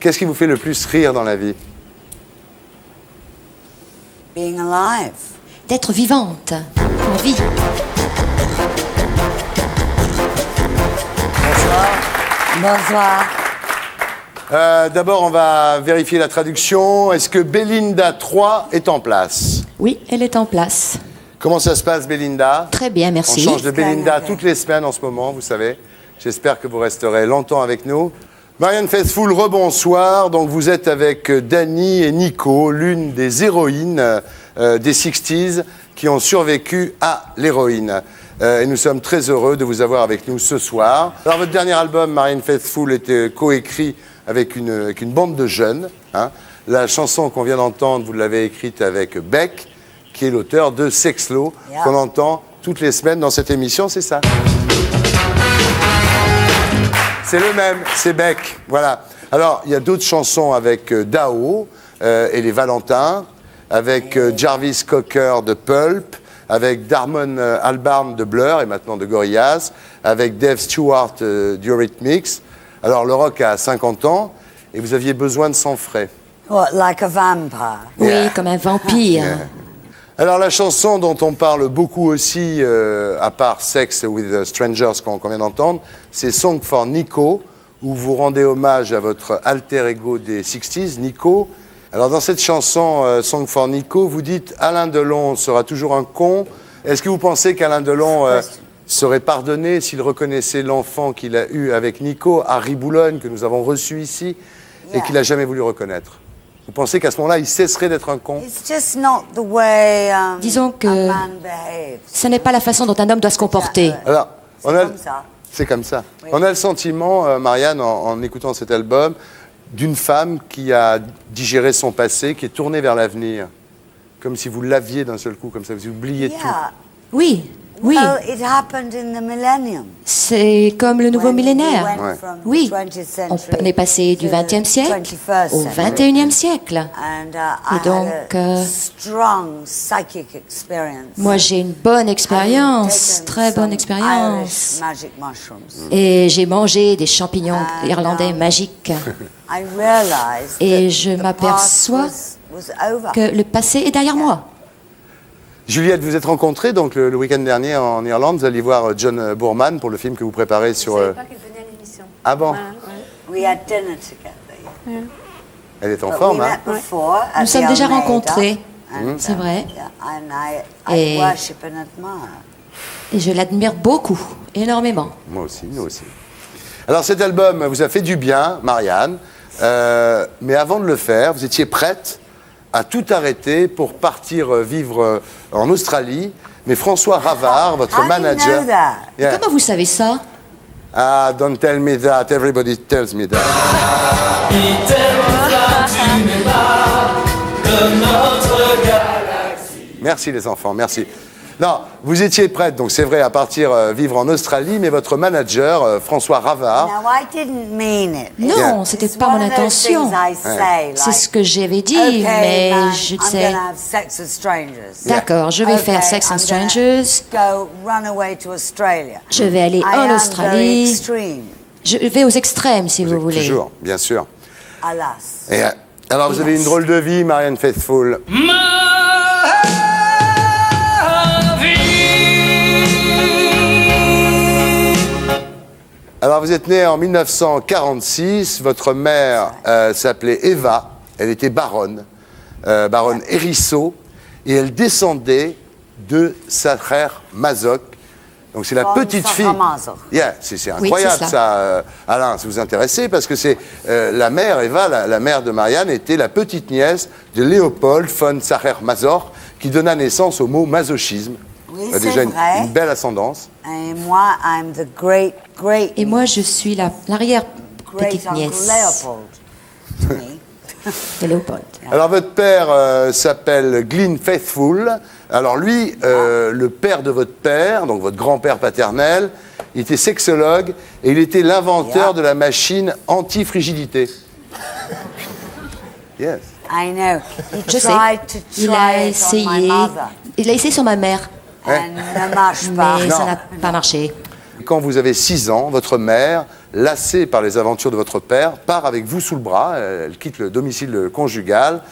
Qu'est-ce qui vous fait le plus rire dans la vie? Being alive. D'être vivante. La vie. Bonsoir. D'abord, on va vérifier la traduction. Est-ce que Belinda 3 est en place? Oui, elle est en place. Comment ça se passe, Belinda? Très bien, merci. On change de Belinda toutes les semaines en ce moment, vous savez. J'espère que vous resterez longtemps avec nous. Marianne Faithfull, rebonsoir. Donc vous êtes avec Dani et Nico, l'une des héroïnes des 60s qui ont survécu à l'héroïne. Et nous sommes très heureux de vous avoir avec nous ce soir. Alors votre dernier album, Marianne Faithfull, était coécrit avec une bande de jeunes. Hein. La chanson qu'on vient d'entendre, vous l'avez écrite avec Beck, qui est l'auteur de Sexlo, qu'on entend toutes les semaines dans cette émission, c'est ça? C'est le même, c'est Beck, voilà. Alors, il y a d'autres chansons avec Dao et les Valentins, avec Jarvis Cocker de Pulp, avec Damon Albarn de Blur et maintenant de Gorillaz, avec Dave Stewart d'Eurythmics. Alors, le rock a 50 ans et vous aviez besoin de sang frais. What, like a vampire? Oui, comme un vampire. Alors la chanson dont on parle beaucoup aussi, à part Sex with Strangers qu'on vient d'entendre, c'est Song for Nico, où vous rendez hommage à votre alter ego des 60s, Nico. Alors dans cette chanson, Song for Nico, vous dites « Alain Delon sera toujours un con ». Est-ce que vous pensez qu'Alain Delon serait pardonné s'il reconnaissait l'enfant qu'il a eu avec Nico, Harry Boulogne, que nous avons reçu ici, et qu'il n'a jamais voulu reconnaître? Vous pensez qu'à ce moment-là, il cesserait d'être un con? It's just not the way, Disons que a man behaves. ce n'est pas la façon dont un homme doit se comporter. Alors, C'est comme ça. C'est comme ça. Oui. On a le sentiment, Marianne, en écoutant cet album, d'une femme qui a digéré son passé, qui est tournée vers l'avenir. Comme si vous l'aviez d'un seul coup, comme ça, vous oubliez tout. Yeah. Oui, oui. Well, it happened in the millennium. C'est comme le nouveau When we millénaire. went from the Oui, 20th century on est passé du to the 20e siècle 21st au century. 21e siècle. And Et I donc, had a strong psychic experience. moi j'ai une bonne expérience, Having très taken bonne some expérience. Irish magic mushrooms. Et j'ai mangé des champignons irlandais magiques. I realized Et that je the past m'aperçois was over. que le passé est derrière moi. Juliette, vous êtes rencontrée donc le week-end dernier en Irlande. Vous alliez voir John Boorman pour le film que vous préparez sur... Je ne savais pas qu'elle venait à l'émission. Ah bon? We had dinner together. Elle est en But forme, we hein? met before at Nous the sommes déjà Almeida, rencontrés, and, c'est vrai. yeah, and I Et- worship and admire. Et je l'admire beaucoup, énormément. Moi aussi, nous aussi. Alors cet album vous a fait du bien, Marianne. Mais avant de le faire, vous étiez prête à tout arrêter pour partir vivre en Australie. Mais François Ravard, votre How do you manager... know that? Yeah. Comment vous savez ça? Ah, don't tell me that, everybody tells me that. Merci les enfants, merci. Non, vous étiez prête, donc c'est vrai, à partir vivre en Australie, mais votre manager, François Ravard, No, I didn't mean it. Non, Yeah. c'était It's pas one mon of those intention. things I say, C'est like, ce que j'avais dit, okay, mais man, je I'm sais. gonna have sex with strangers. D'accord, je vais faire Okay, Sex and I'm gonna Strangers. Go run away to Australia. Je vais aller I en am very Australie. extreme, Je vais aux extrêmes, si vous voulez. toujours, bien sûr. alas. Et, alors vous avez une drôle de vie, Marianne Faithfull. Alors vous êtes née en 1946, votre mère s'appelait Eva, elle était baronne Hérisseau, et elle descendait de Sacher Masoch. Donc c'est la Von petite fille. Sacher-Masoch. Yeah, c'est Oui, incroyable c'est ça, Alain, si vous vous intéressez, parce que c'est la mère, Eva, la mère de Marianne, était la petite nièce de Léopold von Sacher-Masoch, qui donna naissance au mot masochisme. Oui, Elle a déjà c'est vrai. une belle ascendance. Et moi, I'm the great Et moi, je suis l'arrière great petite uncle nièce Leopold. to me. de Léopold. Alors votre père s'appelle Glyn Faithfull. Alors lui, le père de votre père, donc votre grand-père paternel, il était sexologue et il était l'inventeur de la machine anti-frigidité. Yes. I know. He Je sais. tried to Il try a it on my essayé. mother, Il a essayé sur ma mère, and ne marche pas. mais Non. ça n'a pas marché. Quand vous avez 6 ans, votre mère, lassée par les aventures de votre père, part avec vous sous le bras. Elle quitte le domicile conjugal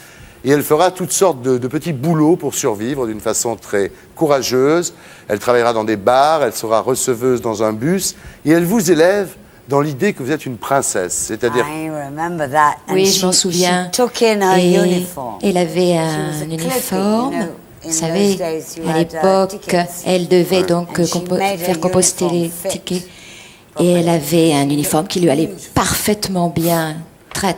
et elle fera toutes sortes de petits boulots pour survivre d'une façon très courageuse. Elle travaillera dans des bars, elle sera receveuse dans un bus et elle vous élève dans l'idée que vous êtes une princesse, c'est-à-dire... I remember that. And Oui, je m'en she souviens. took in her Et uniform. elle avait She un was a uniforme. clipping, you know. In Vous savez, those days, you à had, l'époque, tickets. elle devait donc And she made her faire composter les uniform fit. tickets. Et elle avait un uniforme qui lui allait parfaitement bien.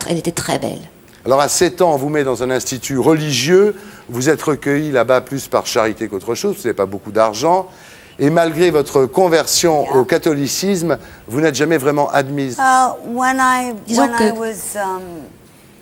Elle était très belle. Alors à 7 ans, on vous met dans un institut religieux, vous êtes recueilli là-bas plus par charité qu'autre chose, vous n'avez pas beaucoup d'argent, et malgré votre conversion au catholicisme, vous n'êtes jamais vraiment admise. Disons When que I was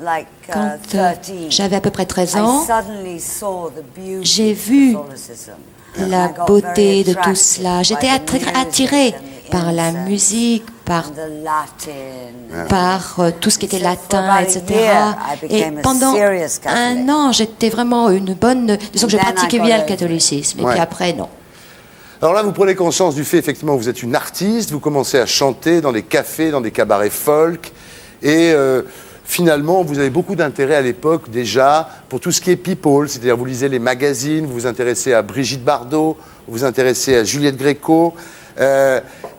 like Quand 13, j'avais à peu près 13 I ans, suddenly saw the beauty j'ai of vu Catholicism. la I got beauté very de tout attracted cela. J'étais by the music attirée and the par la incense musique, par and the Latin. par tout ce qui était So for latin, about a etc. year, I Et became a pendant serious Catholic. un an, j'étais vraiment une bonne... Disons que je Then I pratiquais got bien le over it. catholicisme. Et Ouais. puis après, non. Alors là, vous prenez conscience du fait, effectivement, vous êtes une artiste, vous commencez à chanter dans des cafés, dans des cabarets folk, et finalement, vous avez beaucoup d'intérêt à l'époque déjà pour tout ce qui est people, c'est-à-dire vous lisez les magazines, vous vous intéressez à Brigitte Bardot, vous vous intéressez à Juliette Gréco,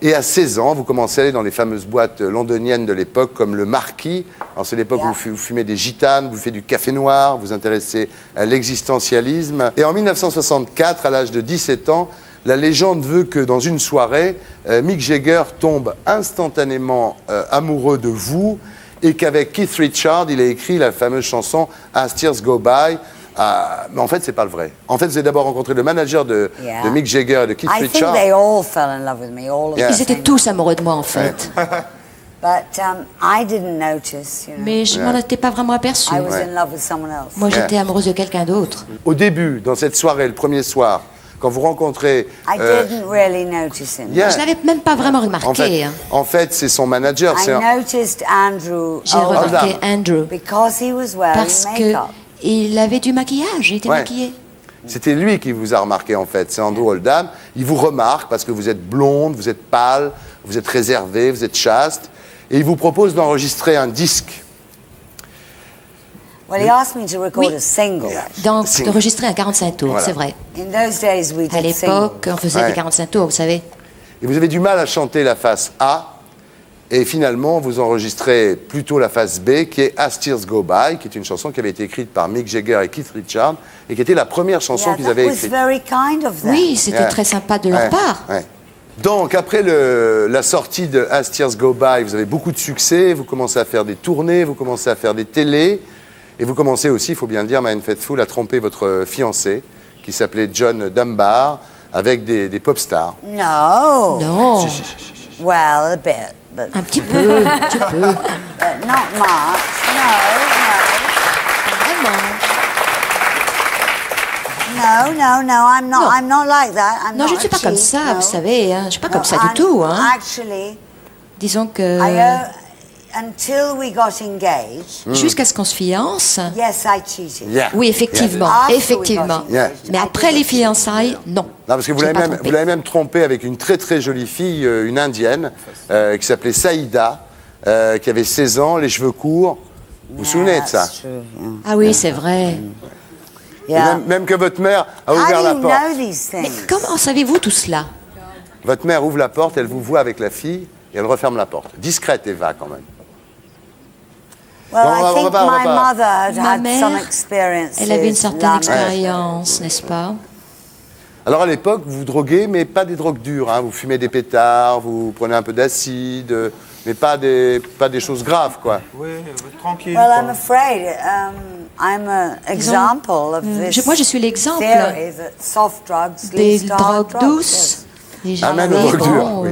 et à 16 ans, vous commencez à aller dans les fameuses boîtes londoniennes de l'époque, comme le Marquis. Alors c'est l'époque où vous fumez des gitanes, vous faites du café noir, vous vous intéressez à l'existentialisme. Et en 1964, à l'âge de 17 ans, la légende veut que dans une soirée, Mick Jagger tombe instantanément amoureux de vous et qu'avec Keith Richards, il a écrit la fameuse chanson « As Tears Go By ». Mais en fait, c'est pas le vrai. En fait, vous avez d'abord rencontré le manager de Mick Jagger et de Keith I think Richards. they all fell in love with me, all of Yeah. them. Ils étaient tous amoureux de moi, en fait. But I didn't notice, you know. Mais je m'en étais pas vraiment aperçue. I was in love with someone else. Moi, j'étais amoureuse de quelqu'un d'autre. Au début, dans cette soirée, le premier soir, quand vous rencontrez... I didn't really notice him. Yeah. Je l'avais même pas vraiment remarqué. En fait, c'est son manager. I noticed Andrew J'ai remarqué Oldham. Andrew because he was wearing parce que makeup. il avait du maquillage, il était Ouais. maquillé. C'était lui qui vous a remarqué, en fait. C'est Andrew Oldham. Il vous remarque parce que vous êtes blonde, vous êtes pâle, vous êtes réservée, vous êtes chaste. Et il vous propose d'enregistrer un disque. Well, he asked me to record Oui. a single. Donc, Sing. d'enregistrer un 45 tours, Voilà. c'est vrai. In those days, we À did l'époque, singles. on faisait Ouais. des 45 tours, vous savez. Et vous avez du mal à chanter la face A. Et finalement, vous enregistrez plutôt la face B, qui est As Tears Go By, qui est une chanson qui avait été écrite par Mick Jagger et Keith Richards, et qui était la première chanson Yeah, qu'ils that avaient was écrite. very kind of them. Oui, c'était Yeah. très sympa de leur Ouais, part. ouais. Donc, après la sortie de As Tears Go By, vous avez beaucoup de succès, vous commencez à faire des tournées, vous commencez à faire des télés, et vous commencez aussi, il faut bien le dire, Marianne Faithfull, à tromper votre fiancé, qui s'appelait John Dunbar, avec des pop stars. No. Non, Well, a bit, but un petit peu, un petit peu. not much. No. I'm not. Non. I'm not like that. I'm Non, not je ne suis a pas comme cheat, ça, no. vous savez. Hein. Je ne suis pas No, comme ça du I'm- tout. Hein. Actually, Disons que until we got engaged, jusqu'à ce qu'on se fiance, yes, I cheated. Yeah. oui, effectivement, After we effectivement. got engaged, Yeah. Mais I après did les it. fiançailles, non. Non, parce que vous Je l'avez l'ai pas même, trompé. vous l'avez même trompé avec une très très jolie fille, une indienne, qui s'appelait Saïda, qui avait 16 ans, les cheveux courts. Vous vous souvenez de ça? That's true, yeah. Ah oui, c'est vrai. Et Yeah. même que votre mère a How ouvert do la you porte. know these Mais things? comment savez-vous tout cela? Votre mère ouvre la porte, elle vous voit avec la fille, et elle referme la porte. Discrète, Eva, quand même. Well, Non, on I va think pas- on va my pas. mother had Ma had some mère, experience. elle avait une certaine expérience, n'est-ce pas? Alors à l'époque, vous vous droguez, mais pas des drogues dures. Hein. Vous fumez des pétards, vous prenez un peu d'acide, mais pas des choses graves, quoi. Oui, tranquille. Well, quoi. I'm afraid I'm an example of this. moi, je suis l'exemple theory that soft drugs Des lead to hard drogues drugs, douces. yes. Les gens Amène aux drogues bon, dures, oui.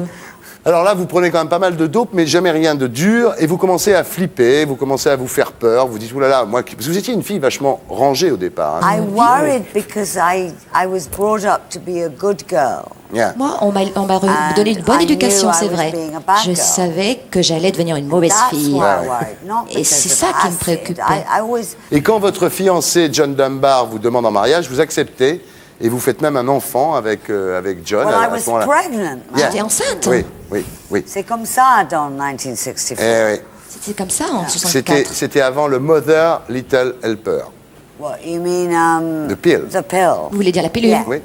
Alors là, vous prenez quand même pas mal de dope, mais jamais rien de dur, et vous commencez à flipper, vous commencez à vous faire peur, vous dites, oulala, moi, parce que vous étiez une fille vachement rangée au départ. Hein. I worried because I was brought up to be a good girl. Yeah. Moi, on m'a And donné une bonne I éducation, knew I c'est was vrai. being a bad Je girl. savais que j'allais devenir une mauvaise That's fille. why I worried, not Et because c'est of ça qui me acid. préoccupait. I always Et quand votre fiancé, John Dunbar, vous demande en mariage, vous acceptez, et vous faites même un enfant avec John Well, I à was ce moment-là. pregnant. Yeah. J'étais enceinte. Oui. C'est comme ça dans 1964. Eh oui. C'était comme ça en 64. C'était avant le Mother Little Helper. What, you mean The pill. The pill. Vous voulez dire la pilule? Yeah. Oui.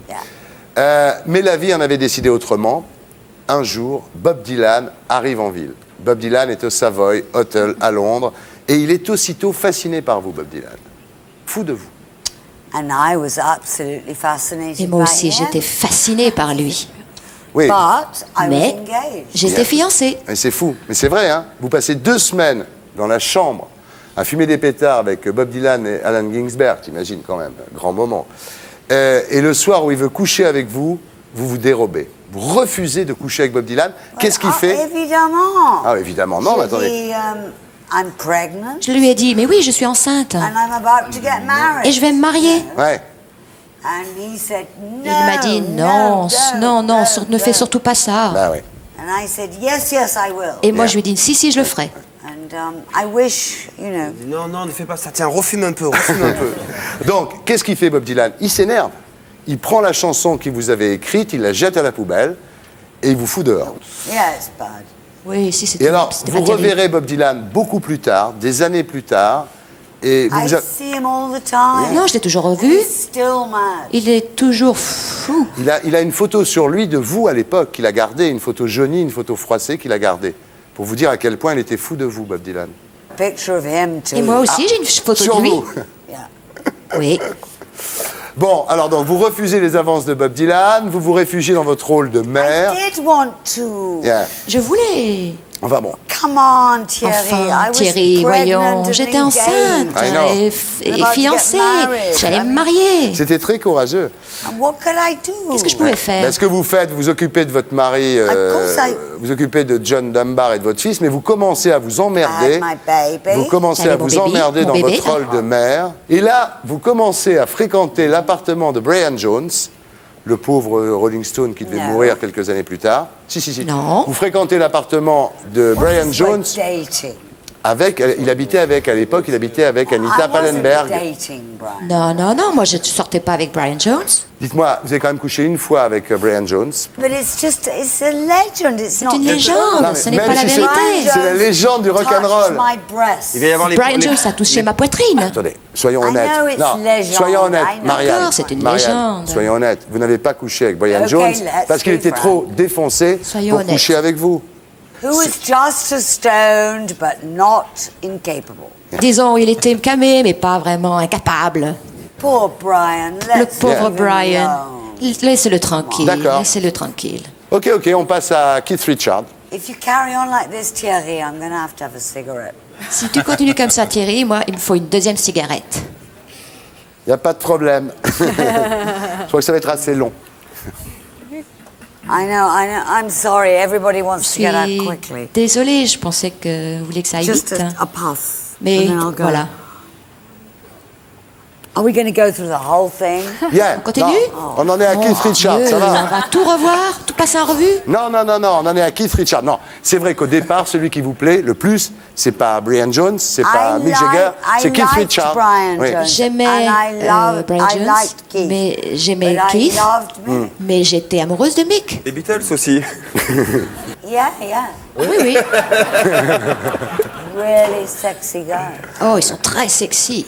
Yeah. Mais la vie en avait décidé autrement. Un jour, Bob Dylan arrive en ville. Bob Dylan est au Savoy Hotel à Londres et il est aussitôt fasciné par vous, Bob Dylan. Fou de vous. And I was absolutely fascinated Et moi by aussi, him. j'étais fascinée par lui. Oui, But I was Mais engaged. j'étais fiancée. mais c'est fou. Mais c'est vrai, hein. Vous passez 2 semaines dans la chambre à fumer des pétards avec Bob Dylan et Allen Ginsberg, t'imagines quand même, grand moment. Et le soir où il veut coucher avec vous, vous vous dérobez. Vous refusez de coucher avec Bob Dylan. Qu'est-ce qu'il fait? Évidemment. Ah, évidemment, non, mais J'ai attendez. dit, I'm pregnant Je lui ai dit, mais oui, je suis enceinte. and I'm about to get married. Et je vais me marier. Ouais. And he said, no, Et il m'a dit, non, non, ne fais don't. surtout pas ça. Bah oui. And I said, yes, I will. Et moi, je lui ai dit, si, je le ferai. And I wish, Non, ne fais pas ça. Tiens, refume un peu. Donc, qu'est-ce qu'il fait, Bob Dylan? Il s'énerve. Il prend la chanson qu'il vous avait écrite, il la jette à la poubelle et il vous fout dehors. yeah, it's bad. Oui, si, Et c'était alors, c'était vous pas terrible. reverrez Bob Dylan beaucoup plus tard, des années plus tard, et vous I vous a- see him all the time. Non, je l'ai toujours And revu. he's still mad. Il est toujours fou. il a une photo sur lui de vous à l'époque qu'il a gardée, une photo jaunie, une photo froissée qu'il a gardée, pour vous dire à quel point il était fou de vous, Bob Dylan. Picture of him too. Et moi aussi, j'ai une photo Sur de lui. vous. Yeah. Oui. Bon, alors donc, vous refusez les avances de Bob Dylan, vous vous réfugiez dans votre rôle de mère. I did want to. Yeah. Je voulais. Enfin bon. Come on, Thierry. I Enfin, was Thierry, pregnant voyons, and j'étais engaged. enceinte I know. et About to fiancée. get married. J'allais me marier. C'était très courageux. And what could I do? Qu'est-ce que je pouvais faire? Ben, ce que vous faites, vous occupez de votre mari, course I- vous occupez de John Dunbar et de votre fils, mais vous commencez à vous I emmerder. had my baby. Vous commencez J'avais à mon vous bébé, emmerder mon dans bébé. votre rôle de mère. Et là, vous commencez à fréquenter l'appartement de Brian Jones, le pauvre Rolling Stone qui devait No. mourir quelques années plus tard. Si. Non. Vous fréquentez l'appartement de Brian We're Jones dating. il habitait avec Anita I wasn't Pallenberg. dating, Brian. Non, moi je ne sortais pas avec Brian Jones. Dites-moi, vous avez quand même couché une fois avec Brian Jones. But it's a legend. It's not une the légende. truth. Non, mais ce n'est même pas la si vérité. c'est la légende du rock'n'roll. Touched my breast. Il va y avoir les Brian Jones a touché ma poitrine. Attendez, soyons I honnêtes. know it's legend, soyons honnêtes, I know. Marianne. D'accord, c'est une Marianne, légende. soyons honnêtes. Vous n'avez pas couché avec Brian Okay, Jones let's parce qu'il be était frank. trop défoncé Soyons pour coucher honnêtes. avec vous. Who was just as stoned but not incapable. Disons, il était camé, mais pas vraiment incapable. Poor Brian. Le Let's pauvre leave him Brian. alone. Laissez-le tranquille. D'accord. Laissez-le tranquille. Ok, on passe à Keith Richards. If you carry on like this, Thierry, I'm going to have a cigarette. Si tu continues comme ça, Thierry, moi, il me faut une deuxième cigarette. Il n'y a pas de problème. Je crois que ça va être assez long. I know. I'm sorry. Everybody wants Je to get out suis quickly. désolée, je pensais que vous vouliez que ça aille Just vite. a puff. Mais and then I'll go. voilà. Are we going to go through the whole thing? Yeah, On continue non, on en est à Keith Richards, Dieu, ça on va. va tout revoir, tout passer en revue. Non, on en est à Keith Richards. Non, c'est vrai qu'au départ, celui qui vous plaît le plus, c'est pas Brian Jones, c'est pas Mick Jagger, c'est Keith Richards. Brian Oui. Jones. J'aimais And I loved- Brian I Jones, liked Keith. mais j'aimais But I Keith, loved Mick. mais j'étais amoureuse de Mick. Les Beatles aussi. Yeah. Oui. Really sexy guy. Oh, ils sont très sexy.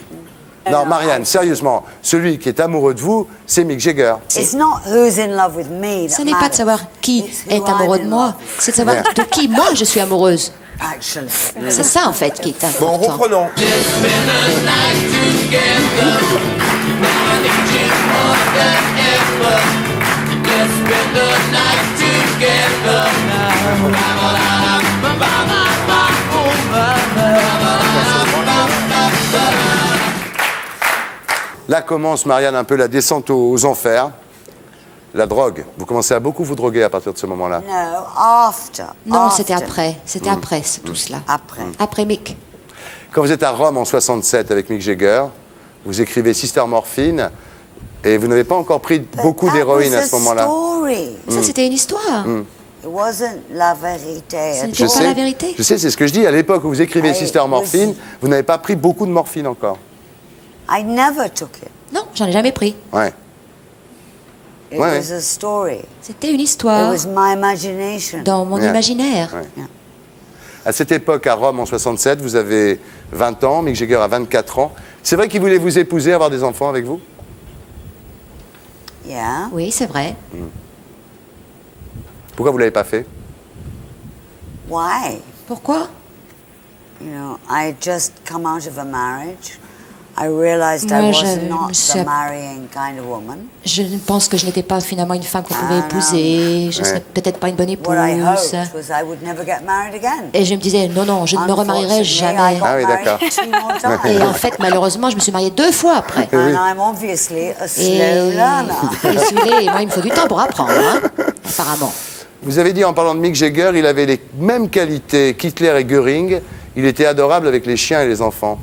Non, Marianne, sérieusement, celui qui est amoureux de vous, c'est Mick Jagger. It's not who's in love with me that Ce n'est pas de matters. savoir qui It's who est amoureux I'm de in moi, love, c'est de savoir de qui moi je suis amoureuse. Actually. C'est ça en fait qui est Bon, important. reprenons. Là commence, Marianne, un peu la descente aux enfers. La drogue. Vous commencez à beaucoup vous droguer à partir de ce moment-là. No, after. Non, after. c'était après. C'était après tout cela. Après. Après Mick. Quand vous êtes à Rome en 67 avec Mick Jagger, vous écrivez Sister Morphine et vous n'avez pas encore pris beaucoup That d'héroïne was à ce moment-là. Story. Ça, c'était une histoire. It wasn't la vérité. Ce at n'était all. pas la vérité. Je sais, c'est ce que je dis. À l'époque où vous écrivez Ah, Sister oui, Morphine, aussi. vous n'avez pas pris beaucoup de morphine encore. I never took it. Non, j'en ai jamais pris. Ouais. It Ouais, was a story. C'était une It histoire was my imagination. dans mon Yeah. imaginaire. Ouais. À cette époque, à Rome, en 67, vous avez 20 ans, Mick Jagger a 24 ans. C'est vrai qu'il voulait vous épouser, avoir des enfants avec vous? Yeah. Oui, c'est vrai. Pourquoi vous ne l'avez pas fait? Why? Pourquoi? You know, I had just come out of a marriage. I realized I Moi, was je not me suis the marrying kind of woman. Je pense que je n'étais pas finalement une femme qu'on pouvait Ah, épouser. Je ne Ouais. serais peut-être pas une bonne épouse. What I hoped was I would never get married again. Et je me disais, non, je ne me remarierai Unfortunately, I jamais. got Ah oui, married d'accord. 2 more times. Et en fait, malheureusement, je me suis mariée 2 fois après. And I'm obviously a slow Et, learner. et celui-là, moi, il me faut du temps pour apprendre, hein, apparemment. Vous avez dit en parlant de Mick Jagger, il avait les mêmes qualités qu'Hitler et Göring. Il était adorable avec les chiens et les enfants.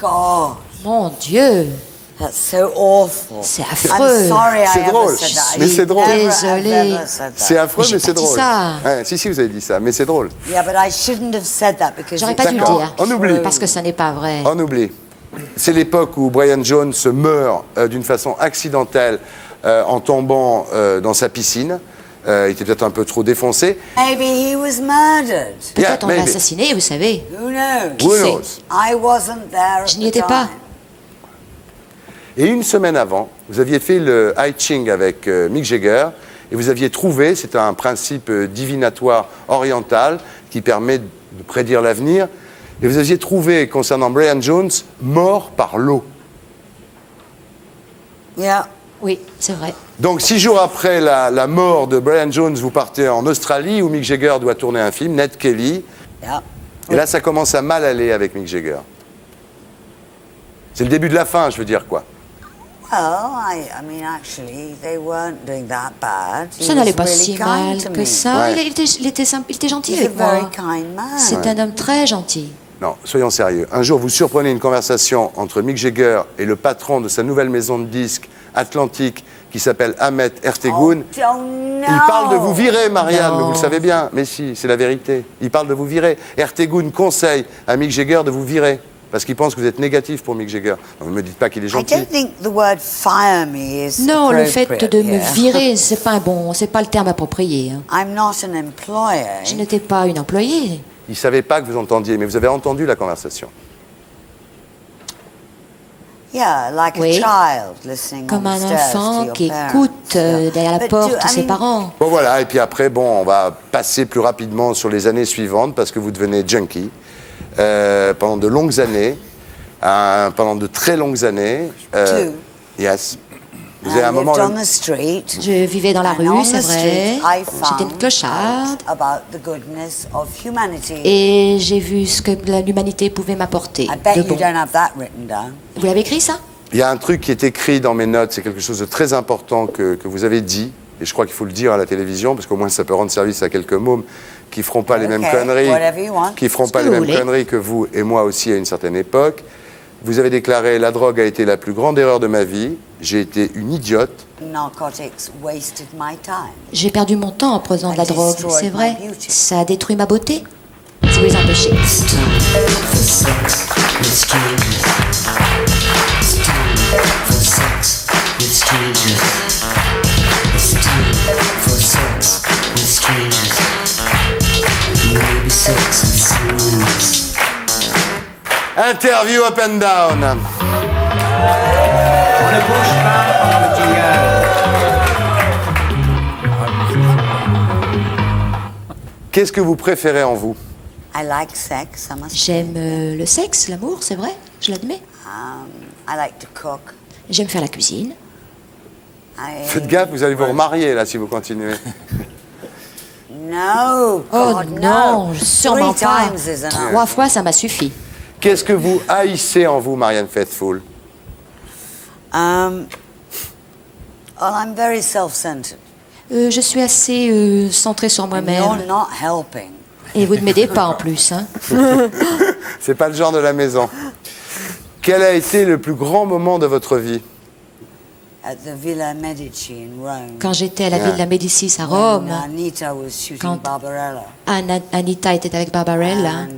God, Mon Dieu, that's so awful. c'est I'm affreux. sorry C'est I ever drôle, said that. mais I c'est drôle. never, Désolée. I've ever said that. C'est affreux, J'ai mais pas c'est dit drôle. ça. Ouais, si, vous avez dit ça, mais c'est drôle. Yeah, but I shouldn't have said that because J'aurais it's pas dû le not dire. On oublie. true. Parce que ça n'est pas vrai. On oublie. C'est l'époque où Brian Jones meurt d'une façon accidentelle en tombant dans sa piscine. Il était peut-être un peu trop défoncé. Maybe he was murdered. Peut-être Yeah, on l'a maybe. assassiné, vous savez. Who knows? Who sait? knows? I wasn't there at Je n'y the étais time. pas. Et une semaine avant, vous aviez fait le I Ching avec Mick Jagger et vous aviez trouvé, c'est un principe divinatoire oriental qui permet de prédire l'avenir, et vous aviez trouvé, concernant Brian Jones, mort par l'eau. Yeah. Oui, c'est vrai. Donc 6 jours après la mort de Brian Jones, vous partez en Australie où Mick Jagger doit tourner un film, Ned Kelly, Yeah. et là ça commence à mal aller avec Mick Jagger. C'est le début de la fin, je veux dire quoi. Well, I mean, actually, they weren't doing that bad. He Ça n'allait was pas really si kind mal to que me. ça. Ouais. Il était simple, il était gentil He's a avec moi. very kind man. C'est un homme très gentil. Non, soyons sérieux. Un jour, vous surprenez une conversation entre Mick Jagger et le patron de sa nouvelle maison de disques, Atlantique, qui s'appelle Ahmet Ertegun. Oh, no. Il parle de vous virer, Marianne, Non. mais vous le savez bien. Mais si, c'est la vérité. Il parle de vous virer. Ertegun conseille à Mick Jagger de vous virer, parce qu'il pense que vous êtes négatif pour Mick Jagger. Donc, ne me dites pas qu'il est I gentil. don't think the word fire me is Non, le fait appropriate de me here. virer, c'est pas c'est pas le terme approprié. Hein. I'm not an employee. Je n'étais pas une employée. Il ne savait pas que vous entendiez, mais vous avez entendu la conversation. Yeah, like Oui. a child listening Comme on un the stairs to enfant your qui parents. écoute derrière la But porte I ses mean, parents. Bon voilà, et puis après, bon, on va passer plus rapidement sur les années suivantes, parce que vous devenez junkie pendant de longues années, pendant de très longues années. Two. Yes. Vous I avez un lived moment... on the street. Je vivais dans la And rue, on c'est the vrai. street, I J'étais found une clocharde. out about the goodness of humanity. Et j'ai vu ce que l'humanité pouvait m'apporter I bet de you bon. don't have that written down. Vous l'avez écrit, ça? Il y a un truc qui est écrit dans mes notes, c'est quelque chose de très important que vous avez dit, et je crois qu'il faut le dire à la télévision, parce qu'au moins ça peut rendre service à quelques mômes qui feront pas les mêmes Ok, conneries, whatever you want. qui feront Ce pas que les vous mêmes voulez. conneries que vous et moi aussi à une certaine époque. Vous avez déclaré: la drogue a été la plus grande erreur de ma vie, j'ai été une idiote. Narcotics wasted my time. J'ai perdu mon temps en prenant de la I drogue, destroyed c'est vrai. my beauty. Ça a détruit ma beauté. Si vous les empêchez. Interview up and down. On ne bouge pas pendant le jingle. Qu'est-ce que vous préférez en vous? I like sex, I must J'aime le sexe, l'amour, c'est vrai, je l'admets. I like to cook. J'aime faire la cuisine. Faites gaffe, vous allez vous remarier là si vous continuez. No, Oh God, non, no. sûrement 3 pas. times is enough. 3 fois, ça m'a suffi. Qu'est-ce que vous haïssez en vous, Marianne Faithfull? Well, I'm very self-centered. Je suis assez centrée sur And you're moi-même. not helping. Et vous ne m'aidez pas en plus. Hein. C'est pas le genre de la maison. Quel a été le plus grand moment de votre vie? At the Villa Medici in Rome. Quand j'étais à la Villa Médicis à Rome, When Anita was shooting Quand- Barbarella. Anita était avec Barbarella. And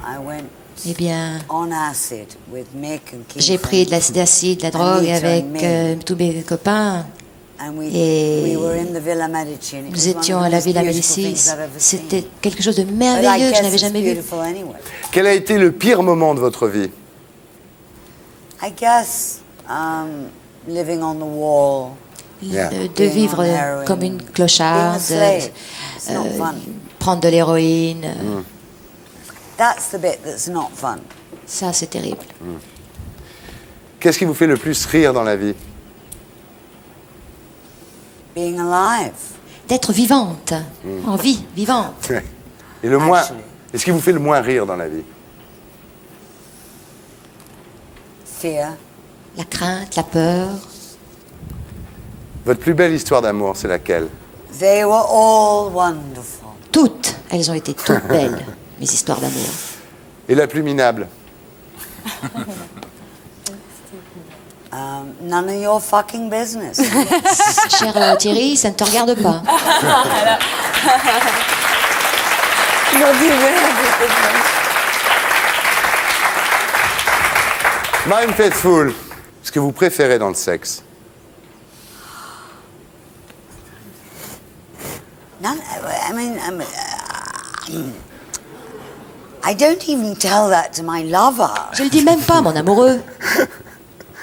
I went Eh bien, on acid with Mick and Keith. j'ai pris de l'acide acide, de la drogue Anita avec and me. tous mes copains. And Et we were in the Villa Medici. And it Nous was one étions of à the la most Villa beautiful Médicis. things I've ever seen. C'était quelque chose de But I merveilleux que guess je n'avais it's jamais vu. beautiful anyway. Quel a été le pire moment de votre vie? I guess living on the wall. Yeah. De Being vivre on heroin, comme une being a clocharde, slave. It's not fun. prendre de l'héroïne. That's the bit that's not fun. Ça, c'est terrible. Qu'est-ce qui vous fait le plus rire dans la vie? Being alive. D'être vivante, en vie, vivante. Et le moins... Actually. Est-ce qui vous fait le moins rire dans la vie? Fear. La crainte, la peur. Votre plus belle histoire d'amour, c'est laquelle? They were all wonderful. Toutes, elles ont été toutes belles, mes histoires d'amour. Et la plus minable? None of your fucking business. Cher Thierry, ça ne te regarde pas. Marianne Faithfull, ce que vous préférez dans le sexe? None, I mean, I don't even tell that to my lover. Je le dis même pas, mon amoureux.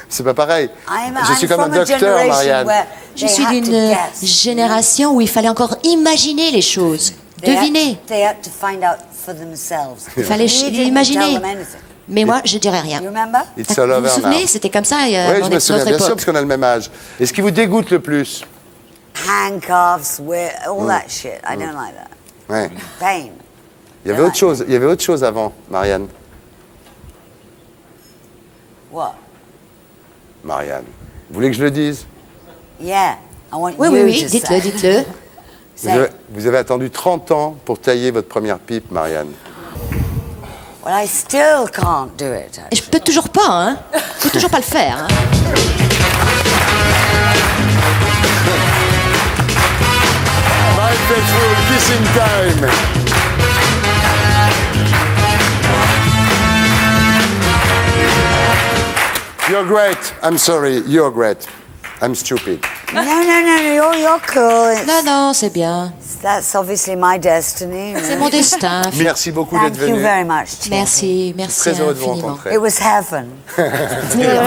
C'est pas pareil. I'm Je suis comme un from a docteur, generation Marianne. where Je they suis had to d'une guess. génération où il fallait encore imaginer les choses, They had- deviner. They had to find out for themselves. Il fallait We didn't imaginer. tell them anything. Mais moi, je dirais rien. You remember? It's all Vous over vous souvenez, now. c'était comme ça à Oui, je mon me notre souviens, bien sûr, époque. parce qu'on a le même âge. Et ce qui vous dégoûte le plus? Handcuffs, all that shit. I don't like that. Ouais. Pain. Il y avait autre chose. Il y avait autre chose avant, Marianne. What? Marianne. Vous voulez que je le dise? Yeah. I want Oui, you oui, oui, to dites-le, say. dites-le. Vous avez attendu 30 ans pour tailler votre première pipe, Marianne. Well, I still can't do it. Et je peux toujours pas, hein. Je peux toujours pas le faire, hein. Marianne Faithfull, Kissing Time. You're great. I'm sorry. You're great. I'm stupid. No, you're cool. It's- Non, non, c'est bien. That's obviously my destiny. C'est mon destin. Merci beaucoup d'être Thank you venu. very much. Thierry. Merci, merci Très heureux de vous infiniment. rencontrer. It was heaven.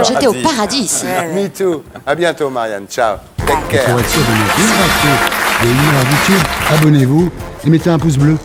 J'étais au paradis ici. Me too. À bientôt, Marianne. Ciao. Take care. Pour être sûr de ne rien rater des vidéos YouTube, abonnez-vous et mettez un pouce bleu.